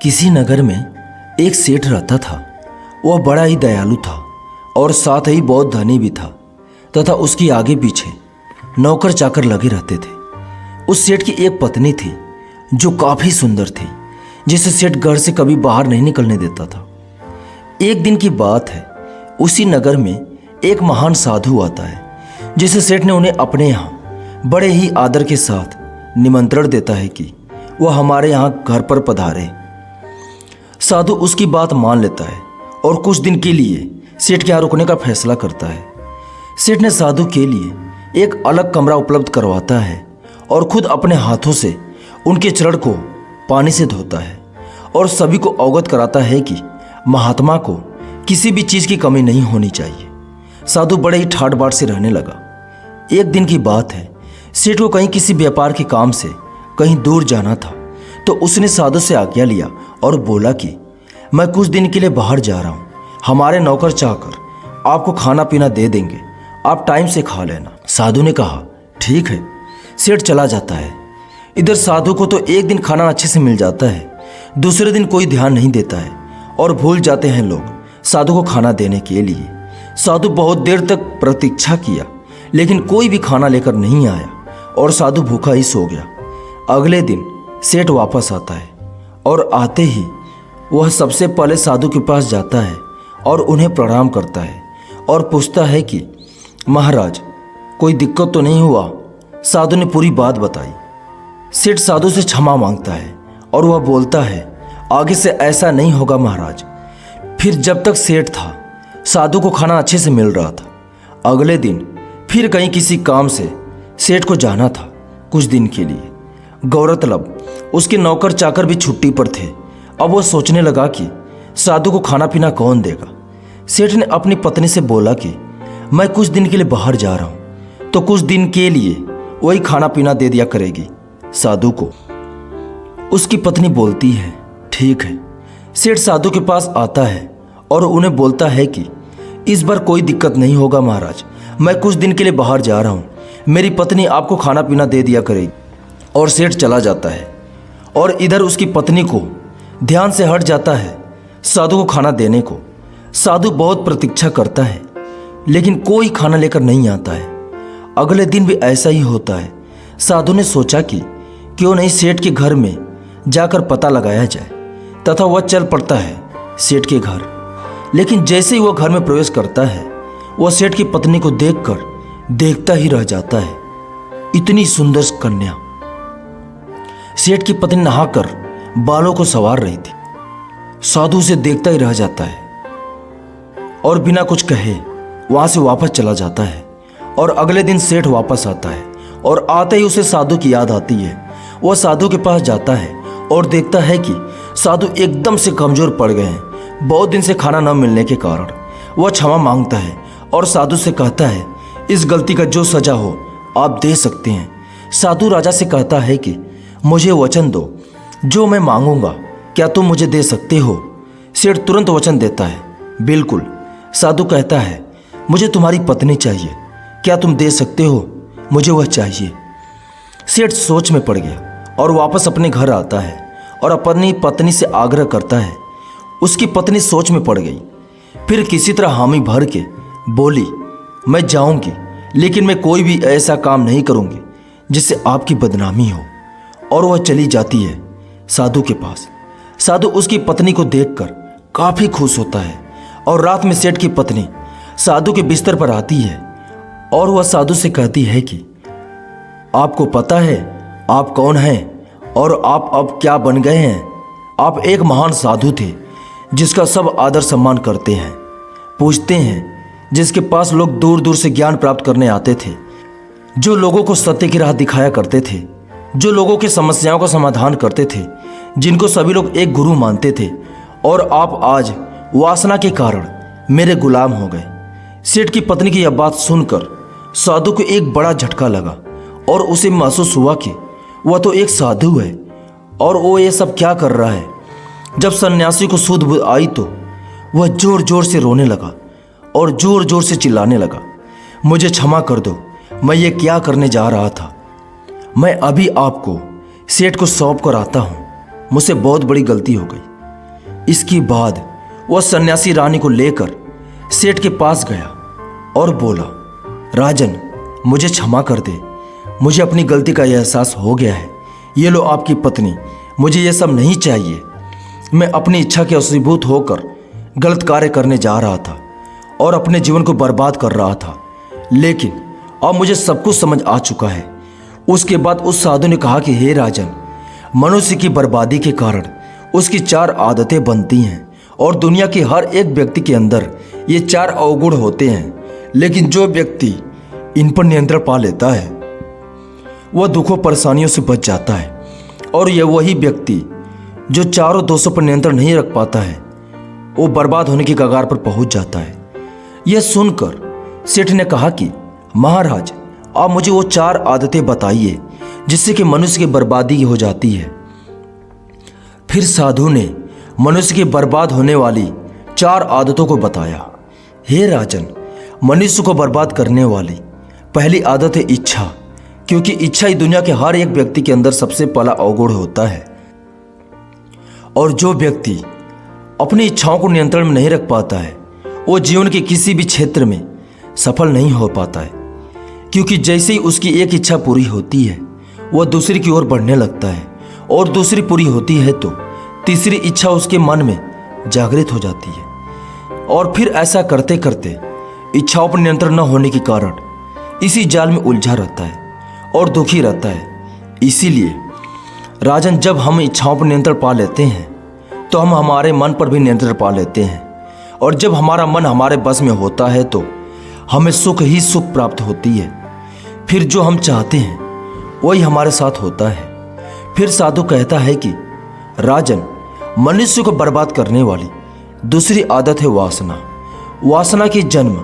किसी नगर में एक सेठ रहता था। वह बड़ा ही दयालु था और साथ ही बहुत धनी भी था तथा उसकी आगे पीछे नौकर चाकर लगे रहते थे। उस सेठ की एक पत्नी थी जो काफ़ी सुंदर थी, जिसे सेठ घर से कभी बाहर नहीं निकलने देता था। एक दिन की बात है, उसी नगर में एक महान साधु आता है जिसे सेठ ने उन्हें अपने यहाँ बड़े ही आदर के साथ निमंत्रण देता है कि वह हमारे यहाँ घर पर पधारे। साधु उसकी बात मान लेता है और कुछ दिन के लिए सेठ के यहाँ रुकने का फैसला करता है। सेठ ने साधु के लिए एक अलग कमरा उपलब्ध करवाता है और खुद अपने हाथों से उनके चरण को पानी से धोता है और सभी को अवगत कराता है कि महात्मा को किसी भी चीज़ की कमी नहीं होनी चाहिए। साधु बड़े ही ठाट बाट से रहने लगा। एक दिन की बात है, सेठ को कहीं किसी व्यापार के काम से कहीं दूर जाना था, तो उसने साधु से आज्ञा लिया और बोला कि मैं कुछ दिन के लिए बाहर जा रहा हूँ, हमारे नौकर चाकर आपको खाना पीना दे देंगे, आप टाइम से खा लेना। साधु ने कहा ठीक है। सेठ चला जाता है। इधर साधु को तो एक दिन खाना अच्छे से मिल जाता है, दूसरे दिन कोई ध्यान नहीं देता है और भूल जाते हैं लोग साधु को खाना देने के लिए। साधु बहुत देर तक प्रतीक्षा किया, लेकिन कोई भी खाना लेकर नहीं आया और साधु भूखा ही सो गया। अगले दिन सेठ वापस आता है और आते ही वह सबसे पहले साधु के पास जाता है और उन्हें प्रणाम करता है और पूछता है कि महाराज, कोई दिक्कत तो नहीं हुआ? साधु ने पूरी बात बताई। सेठ साधु से क्षमा मांगता है और वह बोलता है आगे से ऐसा नहीं होगा महाराज। फिर जब तक सेठ था, साधु को खाना अच्छे से मिल रहा था। अगले दिन फिर कहीं किसी काम से सेठ को जाना था कुछ दिन के लिए। गौरतलब उसके नौकर चाकर भी छुट्टी पर थे। अब वह सोचने लगा कि साधु को खाना पीना कौन देगा। सेठ ने अपनी पत्नी से बोला कि मैं कुछ दिन के लिए बाहर जा रहा हूँ, तो कुछ दिन के लिए वही खाना पीना दे दिया करेगी साधु को। उसकी पत्नी बोलती है ठीक है। सेठ साधु के पास आता है और उन्हें बोलता है कि इस बार कोई दिक्कत नहीं होगा महाराज, मैं कुछ दिन के लिए बाहर जा रहा हूँ, मेरी पत्नी आपको खाना पीना दे दिया करेगी। और सेठ चला जाता है और इधर उसकी पत्नी को ध्यान से हट जाता है साधु को खाना देने को। साधु बहुत प्रतीक्षा करता है, लेकिन कोई खाना लेकर नहीं आता है। अगले दिन भी ऐसा ही होता है। साधु ने सोचा कि क्यों नहीं सेठ के घर में जाकर पता लगाया जाए, तथा वह चल पड़ता है सेठ के घर। लेकिन जैसे ही वह घर में प्रवेश करता है, वह सेठ की पत्नी को देखकर देखता ही रह जाता है। इतनी सुंदर कन्या। सेठ की पत्नी नहाकर बालों को संवार रही थी। साधु उसे देखता ही रह जाता है और बिना कुछ कहे वहां से वापस चला जाता है। और अगले दिन सेठ वापस आता है और आते ही उसे साधु की याद आती है। वह साधु के पास जाता है और देखता है कि साधु एकदम से कमजोर पड़ गए हैं, बहुत दिन से खाना न मिलने के कारण। वह क्षमा मांगता है और साधु से कहता है इस गलती का जो सजा हो आप दे सकते हैं। साधु राजा से कहता है कि मुझे वचन दो, जो मैं मांगूंगा क्या तुम मुझे दे सकते हो? सेठ तुरंत वचन देता है बिल्कुल। साधु कहता है मुझे तुम्हारी पत्नी चाहिए, क्या तुम दे सकते हो? मुझे वह चाहिए। सेठ सोच में पड़ गया और वापस अपने घर आता है और अपनी पत्नी से आग्रह करता है। उसकी पत्नी सोच में पड़ गई, फिर किसी तरह हामी भर के बोली मैं जाऊंगी, लेकिन मैं कोई भी ऐसा काम नहीं करूंगी जिससे आपकी बदनामी हो। और वह चली जाती है साधु के पास। साधु उसकी पत्नी को देखकर काफ़ी खुश होता है और रात में सेठ की पत्नी साधु के बिस्तर पर आती है और वह साधु से कहती है कि आपको पता है आप कौन हैं और आप अब क्या बन गए हैं? आप एक महान साधु थे जिसका सब आदर सम्मान करते हैं, पूछते हैं, जिसके पास लोग दूर दूर से ज्ञान प्राप्त करने आते थे, जो लोगों को सत्य की राह दिखाया करते थे, जो लोगों की समस्याओं का समाधान करते थे, जिनको सभी लोग एक गुरु मानते थे। और आप आज वासना के कारण मेरे गुलाम हो गए। सेठ की पत्नी की यह बात सुनकर साधु को एक बड़ा झटका लगा और उसे महसूस हुआ कि वह तो एक साधु है और वो ये सब क्या कर रहा है। जब सन्यासी को सूझ बूझ आई तो वह जोर जोर से रोने लगा और जोर जोर से चिल्लाने लगा, मुझे क्षमा कर दो, मैं ये क्या करने जा रहा था। मैं अभी आपको सेठ को सौंप कर आता हूँ, मुझसे बहुत बड़ी गलती हो गई। इसके बाद वह सन्यासी रानी को लेकर सेठ के पास गया और बोला, राजन, मुझे क्षमा कर दे, मुझे अपनी गलती का एहसास हो गया है। ये लो आपकी पत्नी, मुझे ये सब नहीं चाहिए। मैं अपनी इच्छा के वशीभूत होकर गलत कार्य करने जा रहा था और अपने जीवन को बर्बाद कर रहा था, लेकिन अब मुझे सब कुछ समझ आ चुका है। उसके बाद उस साधु ने कहा कि हे राजन, मनुष्य की बर्बादी के कारण उसकी 4 आदतें बनती हैं और दुनिया के हर एक व्यक्ति के अंदर ये 4 अवगुण होते हैं, लेकिन जो व्यक्ति इन पर नियंत्रण पा लेता है वह दुखों परेशानियों से बच जाता है, और यह वही व्यक्ति जो चारों दोषों पर नियंत्रण नहीं रख पाता है वो बर्बाद होने की कगार पर पहुंच जाता है। यह सुनकर सेठ ने कहा कि महाराज, आप मुझे वो 4 आदतें बताइए जिससे कि मनुष्य की बर्बादी हो जाती है। फिर साधु ने मनुष्य की बर्बाद होने वाली 4 आदतों को बताया। हे राजन, मनुष्य को बर्बाद करने वाली पहली आदत है इच्छा, क्योंकि इच्छा ही दुनिया के हर एक व्यक्ति के अंदर सबसे पहला अवगुण होता है। और जो व्यक्ति अपनी इच्छाओं को नियंत्रण में नहीं रख पाता है वो जीवन के किसी भी क्षेत्र में सफल नहीं हो पाता है, क्योंकि जैसे ही उसकी एक इच्छा पूरी होती है वह दूसरी की ओर बढ़ने लगता है, और दूसरी पूरी होती है तो तीसरी इच्छा उसके मन में जागृत हो जाती है, और फिर ऐसा करते करते इच्छाओं पर नियंत्रण न होने के कारण इसी जाल में उलझा रहता है और दुखी रहता है। इसीलिए राजन, जब हम इच्छाओं पर नियंत्रण पा लेते हैं तो हम हमारे मन पर भी नियंत्रण पा लेते हैं, और जब हमारा मन हमारे बस में होता है तो हमें सुख ही सुख प्राप्त होती है। फिर जो हम चाहते हैं वही हमारे साथ होता है। फिर साधु कहता है कि राजन, मनुष्य को बर्बाद करने वाली दूसरी आदत है वासना। वासना की जन्म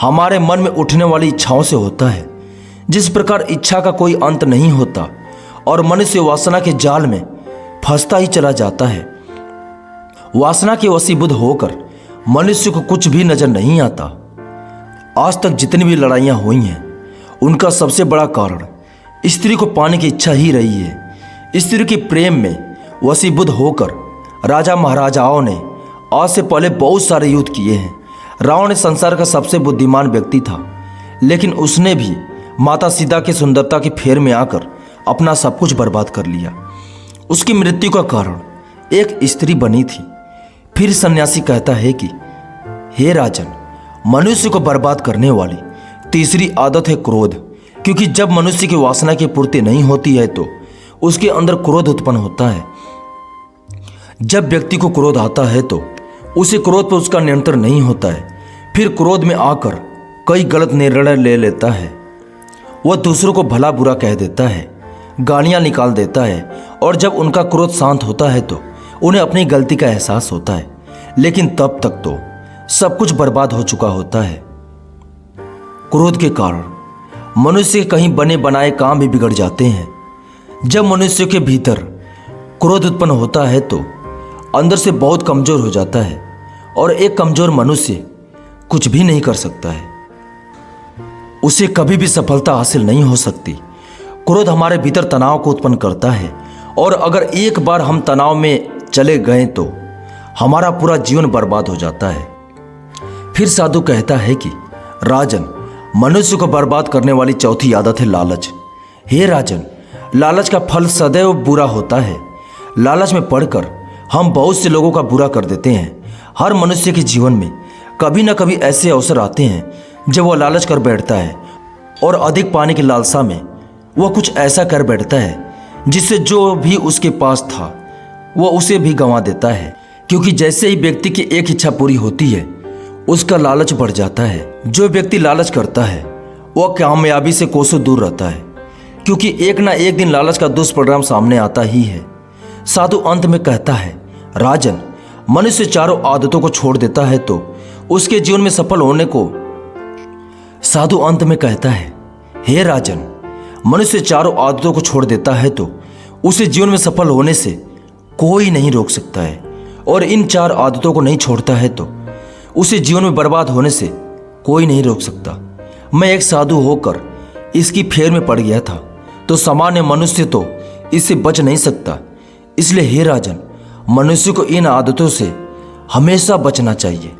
हमारे मन में उठने वाली इच्छाओं से होता है। जिस प्रकार इच्छा का कोई अंत नहीं होता और मनुष्य वासना के जाल में फंसता ही चला जाता है, वासना के वशीभूत होकर मनुष्य को कुछ भी नजर नहीं आता। आज तक जितनी भी लड़ाइयाँ हुई हैं उनका सबसे बड़ा कारण स्त्री को पाने की इच्छा ही रही है। स्त्री के प्रेम में वशीभूत होकर राजा महाराजाओं ने आज से पहले बहुत सारे युद्ध किए हैं। रावण संसार का सबसे बुद्धिमान व्यक्ति था, लेकिन उसने भी माता सीता की सुंदरता के फेर में आकर अपना सब कुछ बर्बाद कर लिया। उसकी मृत्यु का कारण एक स्त्री बनी थी। फिर सन्यासी कहता है कि हे राजन, मनुष्य को बर्बाद करने वाली तीसरी आदत है क्रोध, क्योंकि जब मनुष्य की वासना की पूर्ति नहीं होती है तो उसके अंदर क्रोध उत्पन्न होता है। जब व्यक्ति को क्रोध आता है तो उसे क्रोध पर उसका नियंत्रण नहीं होता है। फिर क्रोध में आकर कई गलत निर्णय ले लेता है। वह दूसरों को भला बुरा कह देता है, गालियां निकाल देता है, और जब उनका क्रोध शांत होता है तो उन्हें अपनी गलती का एहसास होता है, लेकिन तब तक तो सब कुछ बर्बाद हो चुका होता है। क्रोध के कारण मनुष्य के कहीं बने बनाए काम भी बिगड़ जाते हैं। जब मनुष्य के भीतर क्रोध उत्पन्न होता है तो अंदर से बहुत कमजोर हो जाता है, और एक कमजोर मनुष्य कुछ भी नहीं कर सकता है। उसे कभी भी सफलता हासिल नहीं हो सकती। क्रोध हमारे भीतर तनाव को उत्पन्न करता है, और अगर एक बार हम तनाव में चले गए तो हमारा पूरा जीवन बर्बाद हो जाता है। फिर साधु कहता है कि राजन, मनुष्य को बर्बाद करने वाली चौथी आदत है लालच। हे राजन, लालच का फल सदैव बुरा होता है। लालच में पड़कर हम बहुत से लोगों का बुरा कर देते हैं। हर मनुष्य के जीवन में कभी न कभी ऐसे अवसर आते हैं जब वह लालच कर बैठता है, और अधिक पाने की लालसा में वह कुछ ऐसा कर बैठता है जिससे जो भी उसके पास था वह उसे भी गंवा देता है। क्योंकि जैसे ही व्यक्ति की एक इच्छा पूरी होती है उसका लालच बढ़ जाता है। जो व्यक्ति लालच करता है वह कामयाबी से कोसों दूर रहता है, क्योंकि एक ना एक दिन लालच का दुष्परिणाम सामने आता ही है। साधु अंत में कहता है, राजन, मनुष्य चारों आदतों को छोड़ देता है तो उसके जीवन में सफल होने को साधु अंत में कहता है, हे राजन, मनुष्य चारों आदतों को छोड़ देता है तो उसे जीवन में सफल होने से कोई नहीं रोक सकता है, और इन 4 आदतों को नहीं छोड़ता है तो उसे जीवन में बर्बाद होने से कोई नहीं रोक सकता। मैं एक साधु होकर इसकी फेर में पड़ गया था, तो सामान्य मनुष्य तो इससे बच नहीं सकता। इसलिए हे राजन, मनुष्य को इन आदतों से हमेशा बचना चाहिए।